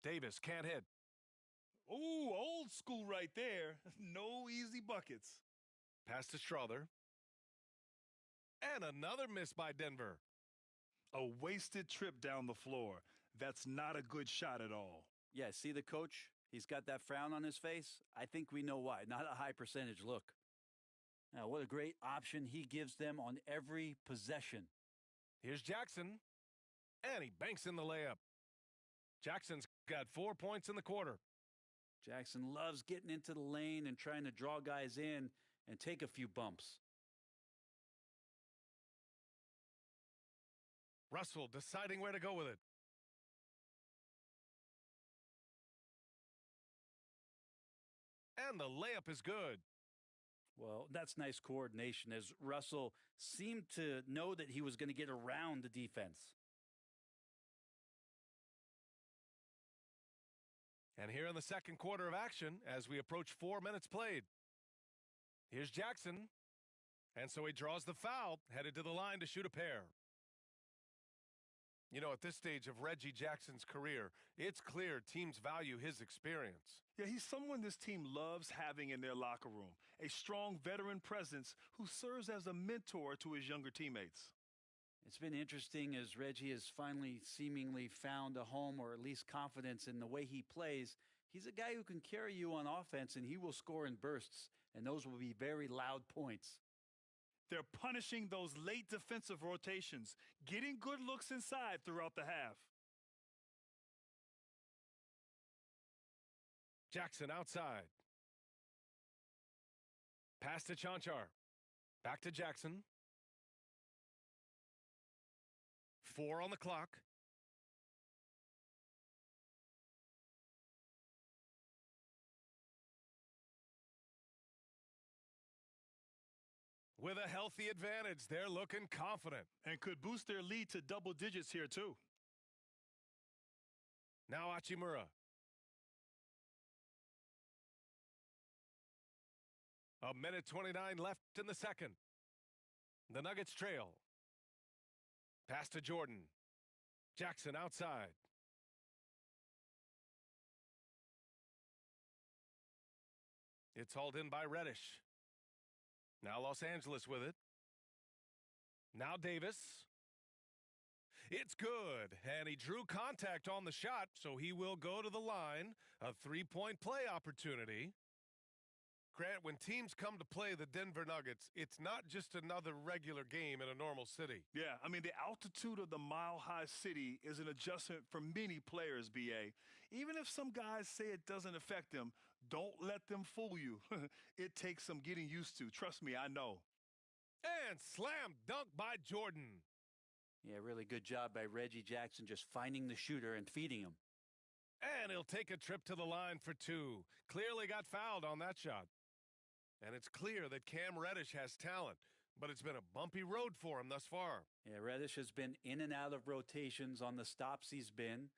Davis can't hit. Ooh, old school right there. No easy buckets. Pass to Strother. And another miss by Denver. A wasted trip down the floor. That's not a good shot at all. Yeah, see the coach? He's got that frown on his face. I think we know why. Not a high percentage look. Now, what a great option he gives them on every possession. Here's Jackson. And he banks in the layup. Jackson's got 4 points in the quarter. Jackson loves getting into the lane and trying to draw guys in and take a few bumps. Russell deciding where to go with it. And the layup is good. Well, that's nice coordination as Russell seemed to know that he was going to get around the defense. And here in the second quarter of action as we approach 4 minutes played. Here's Jackson. And so he draws the foul, headed to the line to shoot a pair. You know, at this stage of Reggie Jackson's career, it's clear teams value his experience. Yeah, he's someone this team loves having in their locker room. A strong veteran presence who serves as a mentor to his younger teammates. It's been interesting as Reggie has finally seemingly found a home or at least confidence in the way he plays. He's a guy who can carry you on offense and he will score in bursts, and those will be very loud points. They're punishing those late defensive rotations, getting good looks inside throughout the half. Jackson outside. Pass to Chanchar. Back to Jackson. 4 on the clock. With a healthy advantage, they're looking confident. And could boost their lead to double digits here, too. Now Achimura. A minute 29 left in the second. The Nuggets trail. Pass to Jordan. Jackson outside. It's hauled in by Reddish. Now Los Angeles with it. Now Davis. It's good, and he drew contact on the shot, so he will go to the line. A three-point play opportunity. Grant, when teams come to play the Denver Nuggets, it's not just another regular game in a normal city. Yeah, I mean, the altitude of the mile-high city is an adjustment for many players, BA. Even if some guys say it doesn't affect them, Don't let them fool you. It takes some getting used to. Trust me, I know. And slam dunk by Jordan. Yeah, really good job by Reggie Jackson just finding the shooter and feeding him. And he'll take a trip to the line for two. Clearly got fouled on that shot. And it's clear that Cam Reddish has talent, but it's been a bumpy road for him thus far. Yeah, Reddish has been in and out of rotations on the stops he's been.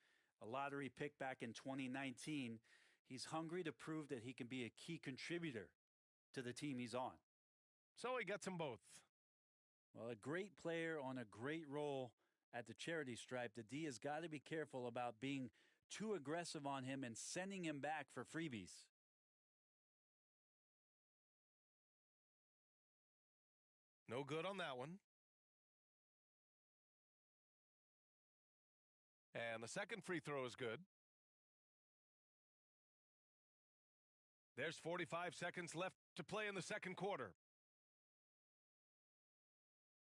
A lottery pick back in 2019. He's hungry to prove that he can be a key contributor to the team he's on. So he gets them both. Well, a great player on a great role at the charity stripe. The D has got to be careful about being too aggressive on him and sending him back for freebies. No good on that one. And the second free throw is good. There's 45 seconds left to play in the second quarter.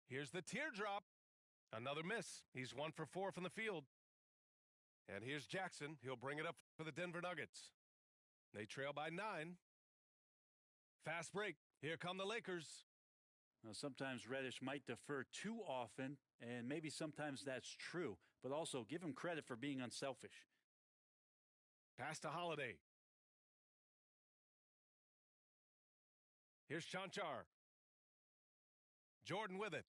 Here's the teardrop. Another miss. He's 1 for 4 from the field. And here's Jackson. He'll bring it up for the Denver Nuggets. They trail by 9. Fast break. Here come the Lakers. Now, sometimes Reddish might defer too often, and maybe sometimes that's true, but also give him credit for being unselfish. Pass to Holiday. Here's Chanchar. Jordan with it.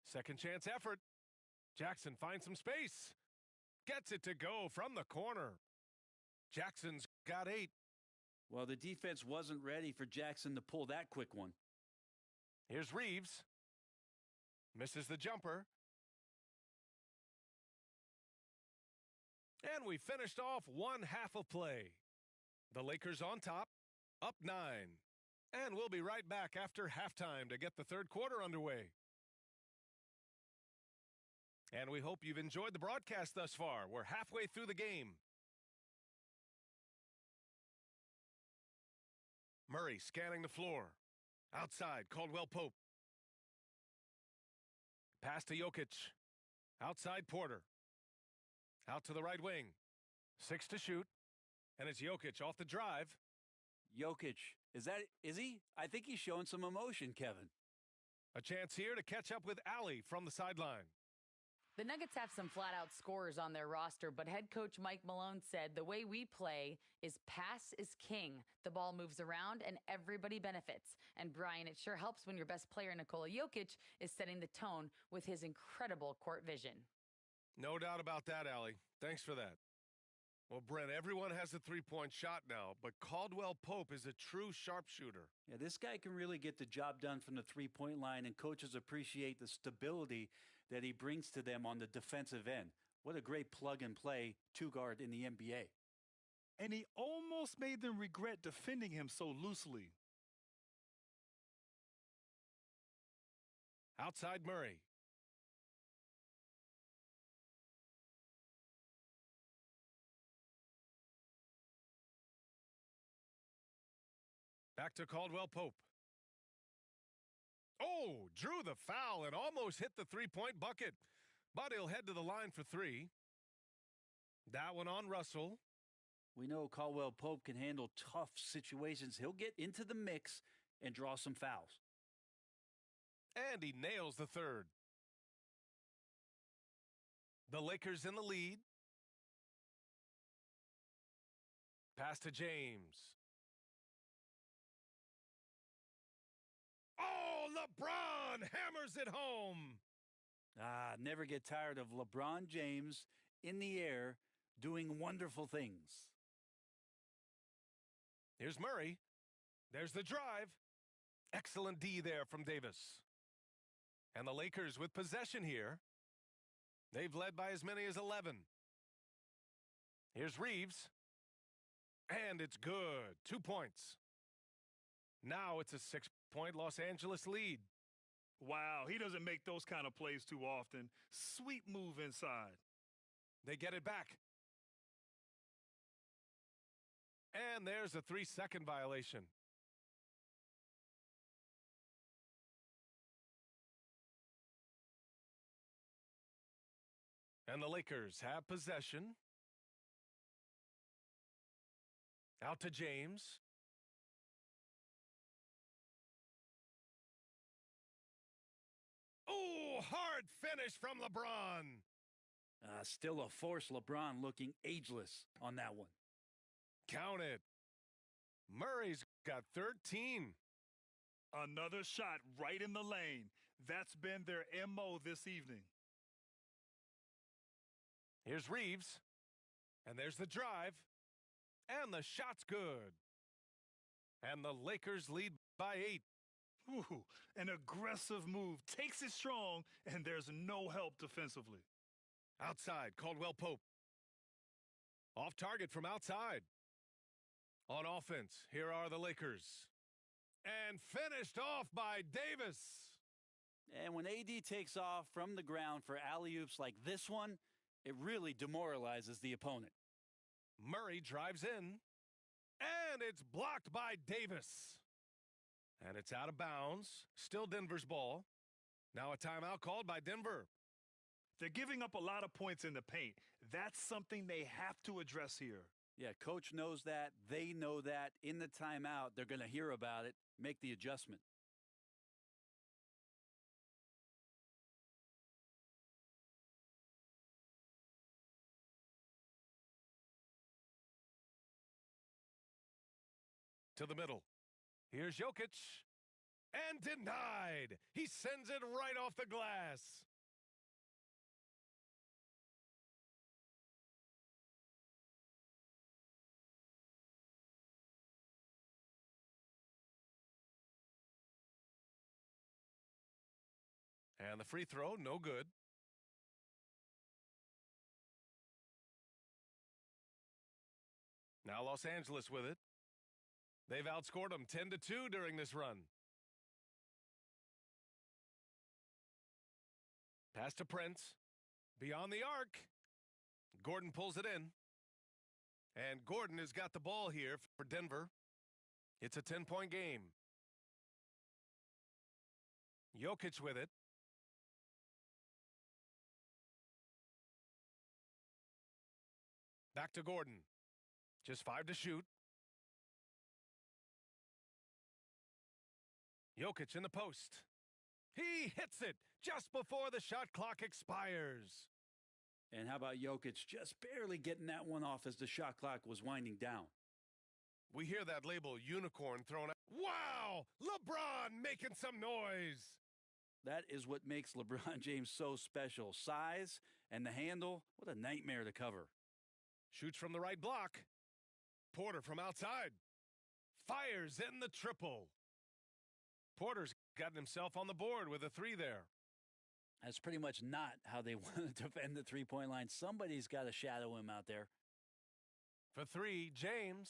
Second chance effort. Jackson finds some space. Gets it to go from the corner. Jackson's got 8. Well, the defense wasn't ready for Jackson to pull that quick one. Here's Reeves. Misses the jumper. And we finished off one half of play. The Lakers on top, up 9. And we'll be right back after halftime to get the third quarter underway. And we hope you've enjoyed the broadcast thus far. We're halfway through the game. Murray scanning the floor. Outside, Caldwell Pope. Pass to Jokic. Outside, Porter. Out to the right wing. 6 to shoot. And it's Jokic off the drive. Jokic, is he? I think he's showing some emotion, Kevin. A chance here to catch up with Allie from the sideline. The Nuggets have some flat-out scorers on their roster, but head coach Mike Malone said the way we play is pass is king. The ball moves around and everybody benefits. And Brian, it sure helps when your best player, Nikola Jokic, is setting the tone with his incredible court vision. No doubt about that, Allie. Thanks for that. Well, Brent, everyone has a three-point shot now, but Caldwell Pope is a true sharpshooter. Yeah, this guy can really get the job done from the three-point line, and coaches appreciate the stability that he brings to them on the defensive end. What a great plug-and-play two-guard in the NBA. And he almost made them regret defending him so loosely. Outside Murray. Back to Caldwell Pope. Oh, drew the foul and almost hit the three-point bucket. But he'll head to the line for 3. That one on Russell. We know Caldwell Pope can handle tough situations. He'll get into the mix and draw some fouls. And he nails the third. The Lakers in the lead. Pass to James. Oh, LeBron hammers it home. Never get tired of LeBron James in the air doing wonderful things. Here's Murray. There's the drive. Excellent D there from Davis. And the Lakers with possession here. They've led by as many as 11. Here's Reeves. And it's good. 2 points. Now it's a 6-point Los Angeles lead. Wow, he doesn't make those kind of plays too often. Sweet move inside. They get it back. And there's a 3-second violation. And the Lakers have possession. Out to James. Oh, hard finish from LeBron. Still a force. LeBron looking ageless on that one. Count it. Murray's got 13. Another shot right in the lane. That's been their MO this evening. Here's Reeves. And there's the drive. And the shot's good. And the Lakers lead by 8. Ooh, an aggressive move. Takes it strong, and there's no help defensively. Outside, Caldwell Pope. Off target from outside. On offense, here are the Lakers. And finished off by Davis. And when AD takes off from the ground for alley-oops like this one, it really demoralizes the opponent. Murray drives in. And it's blocked by Davis. And it's out of bounds. Still Denver's ball. Now a timeout called by Denver. They're giving up a lot of points in the paint. That's something they have to address here. Yeah, coach knows that. They know that. In the timeout, they're going to hear about it, make the adjustment. To the middle. Here's Jokic. And denied. He sends it right off the glass. And the free throw, no good. Now Los Angeles with it. They've outscored them 10-2 during this run. Pass to Prince. Beyond the arc. Gordon pulls it in. And Gordon has got the ball here for Denver. It's a 10-point game. Jokic with it. Back to Gordon. Just 5 to shoot. Jokic in the post. He hits it just before the shot clock expires. And how about Jokic just barely getting that one off as the shot clock was winding down? We hear that label unicorn thrown out. Wow! LeBron making some noise. That is what makes LeBron James so special. Size and the handle, what a nightmare to cover. Shoots from the right block. Porter from outside. Fires in the triple. Porter's gotten himself on the board with a 3 there. That's pretty much not how they want to defend the three-point line. Somebody's got to shadow him out there. For 3, James.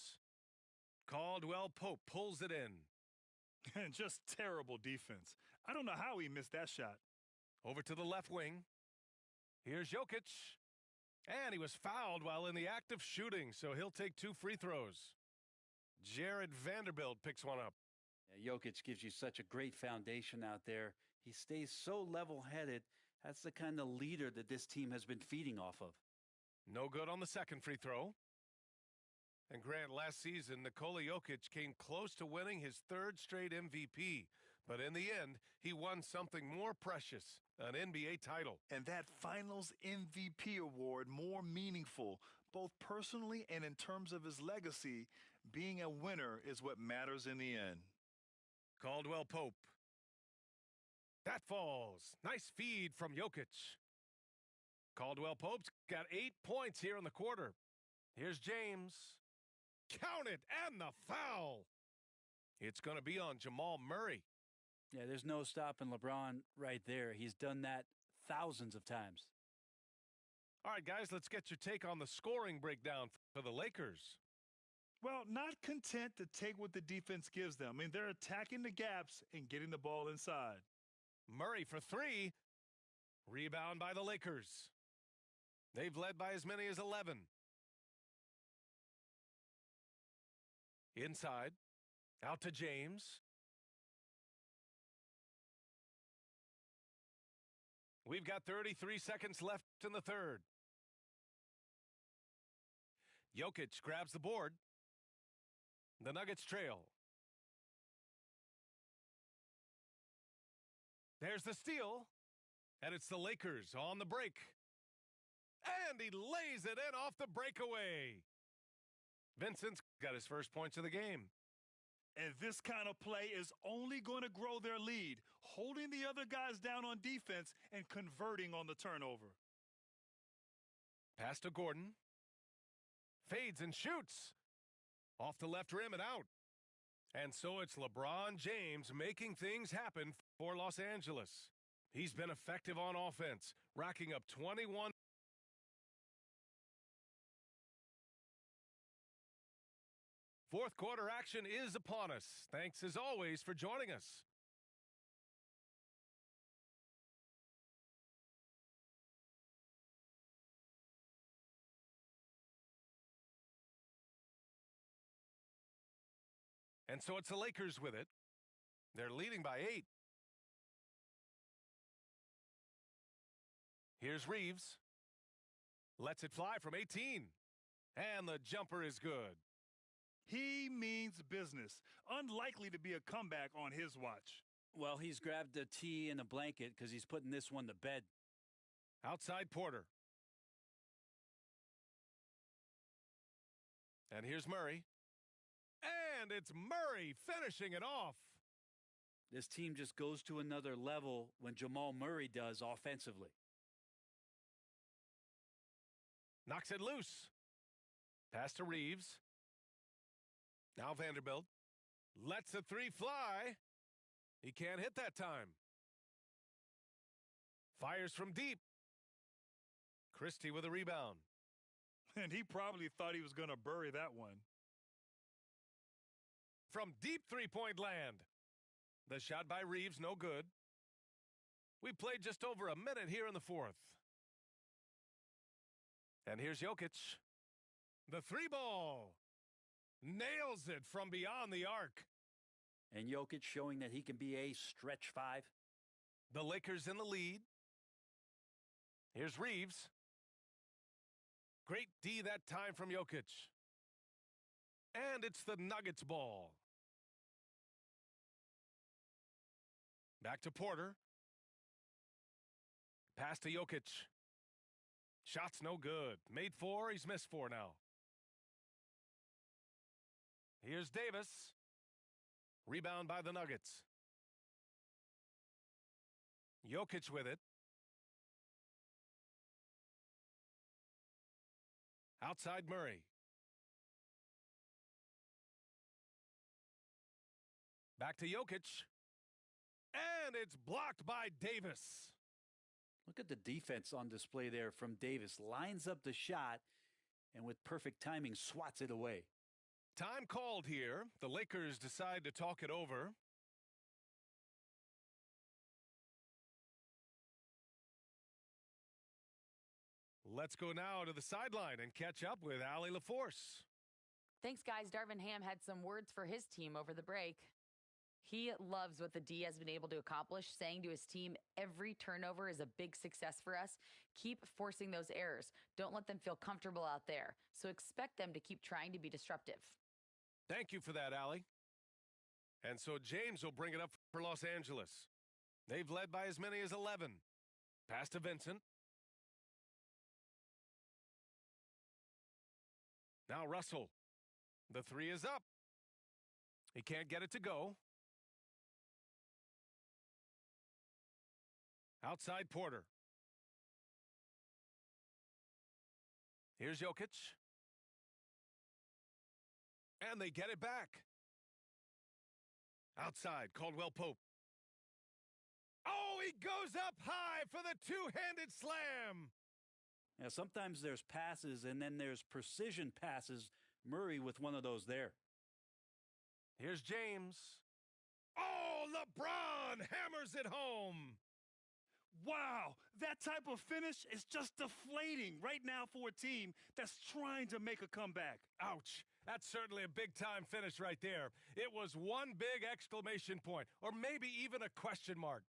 Caldwell Pope pulls it in. And just terrible defense. I don't know how he missed that shot. Over to the left wing. Here's Jokic. And he was fouled while in the act of shooting, so he'll take 2 free throws. Jared Vanderbilt picks one up. Yeah, Jokic gives you such a great foundation out there. He stays so level-headed. That's the kind of leader that this team has been feeding off of. No good on the second free throw. And Grant, last season, Nikola Jokic came close to winning his 3rd straight MVP. But in the end, he won something more precious, an NBA title. And that Finals MVP award more meaningful, both personally and in terms of his legacy. Being a winner is what matters in the end. Caldwell Pope. That falls. Nice feed from Jokic. Caldwell Pope's got 8 points here in the quarter. Here's James. Count it, and the foul. It's going to be on Jamal Murray. Yeah, there's no stopping LeBron right there. He's done that thousands of times. All right, guys, let's get your take on the scoring breakdown for the Lakers. Well, not content to take what the defense gives them. I mean, they're attacking the gaps and getting the ball inside. Murray for 3. Rebound by the Lakers. They've led by as many as 11. Inside. Out to James. We've got 33 seconds left in the 3rd. Jokic grabs the board. The Nuggets trail. There's the steal, and it's the Lakers on the break. And he lays it in off the breakaway. Vincent's got his first points of the game. And this kind of play is only going to grow their lead, holding the other guys down on defense and converting on the turnover. Pass to Gordon. Fades and shoots. Off the left rim and out. And so it's LeBron James making things happen for Los Angeles. He's been effective on offense, racking up 21. Fourth quarter action is upon us. Thanks as always for joining us. And so it's the Lakers with it. They're leading by 8. Here's Reeves. Lets it fly from 18. And the jumper is good. He means business. Unlikely to be a comeback on his watch. Well, he's grabbed a tee and a blanket because he's putting this one to bed. Outside Porter. And here's Murray. And it's Murray finishing it off. This team just goes to another level when Jamal Murray does offensively. Knocks it loose. Pass to Reeves. Now Vanderbilt lets the three fly. He can't hit that time. Fires from deep. Christie with a rebound. And he probably thought he was going to bury that one. From deep three-point land. The shot by Reeves, no good. We played just over a minute here in the fourth. And here's Jokic. The three ball. Nails it from beyond the arc. And Jokic showing that he can be a stretch 5. The Lakers in the lead. Here's Reeves. Great D that time from Jokic. And it's the Nuggets ball. Back to Porter. Pass to Jokic. Shot's no good. Made 4, he's missed 4 now. Here's Davis. Rebound by the Nuggets. Jokic with it. Outside Murray. Back to Jokic. And it's blocked by Davis. Look at the defense on display there from Davis. Lines up the shot and with perfect timing swats it away. Time called here. The Lakers decide to talk it over. Let's go now to the sideline and catch up with Allie LaForce. Thanks, guys. Darvin Ham had some words for his team over the break. He loves what the D has been able to accomplish, saying to his team, every turnover is a big success for us. Keep forcing those errors. Don't let them feel comfortable out there. So expect them to keep trying to be disruptive. Thank you for that, Allie. And so James will bring it up for Los Angeles. They've led by as many as 11. Pass to Vincent. Now Russell. The three is up. He can't get it to go. Outside Porter. Here's Jokic. And they get it back. Outside, Caldwell Pope. Oh, he goes up high for the two-handed slam. Yeah, sometimes there's passes and then there's precision passes. Murray with one of those there. Here's James. Oh, LeBron hammers it home. Wow, that type of finish is just deflating right now for a team that's trying to make a comeback. Ouch. That's certainly a big-time finish right there. It was one big exclamation point, or maybe even a question mark.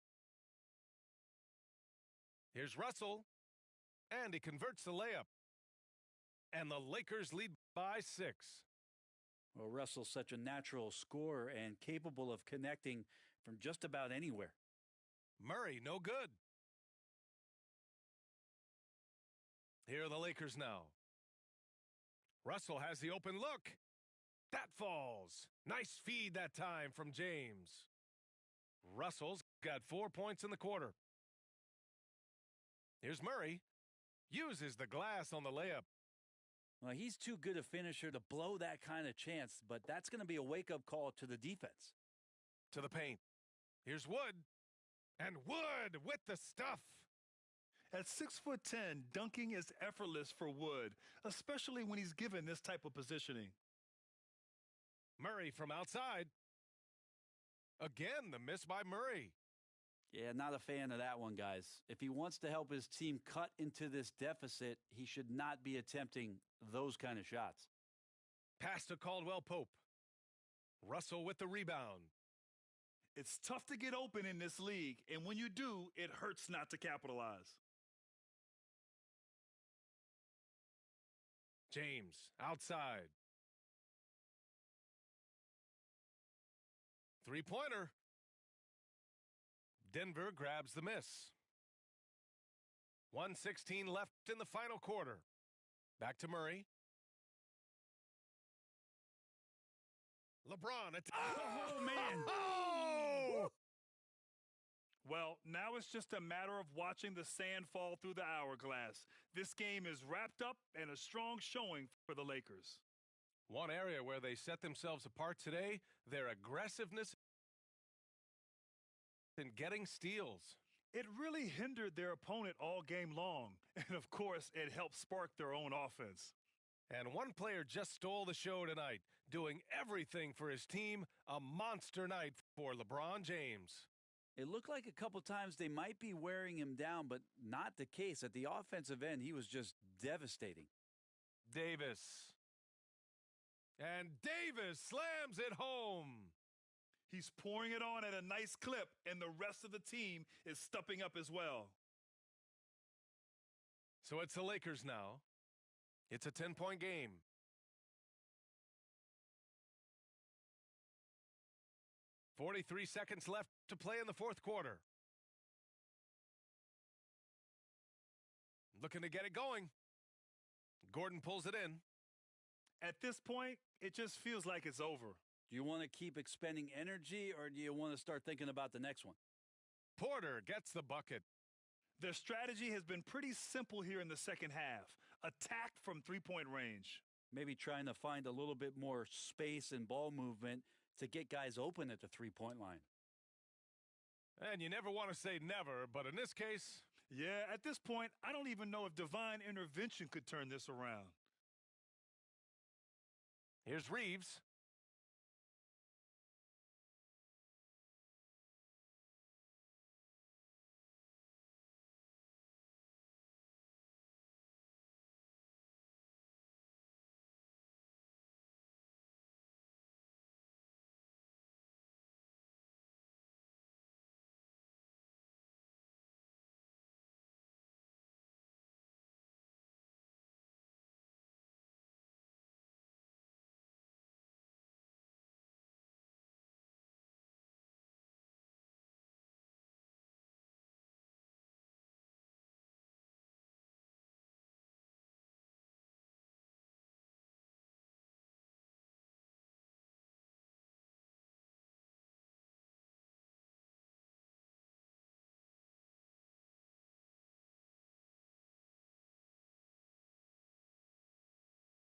Here's Russell, and he converts the layup. And the Lakers lead by 6. Well, Russell's such a natural scorer and capable of connecting from just about anywhere. Murray, no good. Here are the Lakers now. Russell has the open look. That falls. Nice feed that time from James. Russell's got 4 points in the quarter. Here's Murray. Uses the glass on the layup. Well, he's too good a finisher to blow that kind of chance, but that's going to be a wake-up call to the defense. To the paint. Here's Wood. And Wood with the stuff. At 6'10", dunking is effortless for Wood, especially when he's given this type of positioning. Murray from outside. Again, the miss by Murray. Yeah, not a fan of that one, guys. If he wants to help his team cut into this deficit, he should not be attempting those kind of shots. Pass to Caldwell Pope. Russell with the rebound. It's tough to get open in this league, and when you do, it hurts not to capitalize. James, outside. Three-pointer. Denver grabs the miss. 1:16 left in the final quarter. Back to Murray. LeBron. Oh, man. Oh! Well, now it's just a matter of watching the sand fall through the hourglass. This game is wrapped up and a strong showing for the Lakers. One area where they set themselves apart today, their aggressiveness in getting steals. It really hindered their opponent all game long. And, of course, it helped spark their own offense. And one player just stole the show tonight, doing everything for his team. A monster night for LeBron James. It looked like a couple times they might be wearing him down, but not the case. At the offensive end, he was just devastating. Davis. And Davis slams it home. He's pouring it on at a nice clip, and the rest of the team is stepping up as well. So it's the Lakers now. It's a 10-point game. .43 seconds left to play in the fourth quarter. Looking to get it going. Gordon pulls it in. At this point, it just feels like it's over. Do you want to keep expending energy, or do you want to start thinking about the next one? Porter gets the bucket. Their strategy has been pretty simple here in the second half. Attack from three-point range. Maybe trying to find a little bit more space and ball movement to get guys open at the three-point line. And you never want to say never, but in this case... Yeah, at this point, I don't even know if divine intervention could turn this around. Here's Reeves.